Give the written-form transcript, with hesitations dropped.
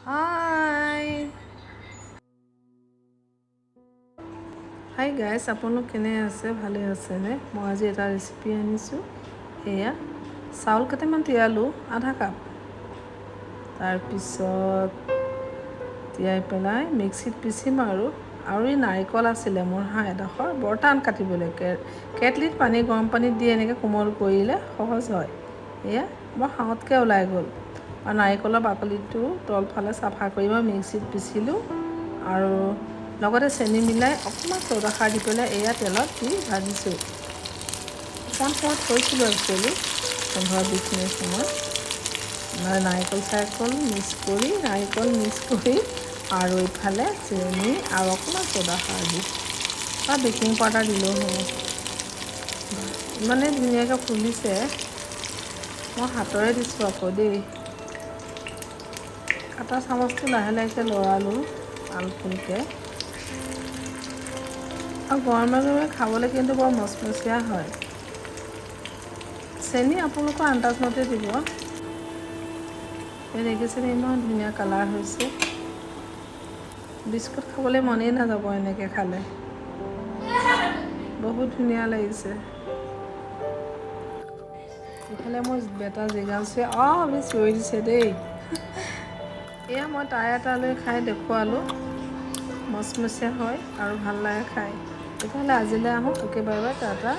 হাই hi guys, আপোনালোক কেনে আছে? ভালে আছেনে? মই আজি এটা ৰেচিপি আনিছোঁ। এয়া চাউল কেইটামান তিয়ালোঁ, আধা কাপ। তাৰপিছত তিয়াই পেলাই মিক্সিত পিচিম আৰু এই নাৰিকল আছিলে মোৰ এডোখৰ, বৰ টান কাটিবলৈ। কেটলিত গৰম পানীত দি এনেকৈ কোমল কৰিলে সহজ হয়। এয়া বৰ সাহতকৈ ওলাই গ'ল। আৰু নাৰিকলৰ বাকলিটো তলফালে চাফা কৰি মই মিক্সিত পিচিলোঁ আৰু লগতে চেনি মিলাই অকণমান চৌদা খাৰ দি পেলাই এয়া তেলত দি ভাজিছোঁ। অকণমান সময় থৈছিলোঁ একচুৱেলি 15-20 মিনিট সময়। নাৰিকল মিক্স কৰি আৰু ইফালে চেনি আৰু অকণমান চৌদা খাৰ দি বা বেকিং পাউডাৰ দিলেও হ'ব। ইমানেই ধুনীয়াকৈ ফুলিছে, মই হাতৰে দিছোঁ আকৌ দেই। কাটা চামুচটো লাহে লাহেকৈ লৰালোঁ আলফুলকৈ। আৰু গৰমে গৰমে খাবলৈ কিন্তু বৰ মচমচীয়া হয়। চেনি আপোনালোকৰ আন্দাজমতে দিব। এই দেখিছেনে ইমান ধুনীয়া কালাৰ হৈছে। বিস্কুট খাবলৈ মনেই নাযাব এনেকৈ খালে। বহুত ধুনীয়া লাগিছে। ইফালে মোৰ বেটা জিগাইছে, আমি চিঞৰি দিছে দেই। এয়া মই টাই এটা লৈ খাই দেখুৱালোঁ। মচমচীয়া হয় আৰু ভাল লাগে খাই। তেতিয়াহ'লে আজিলৈ আহোঁ, একেবাৰে টাটা।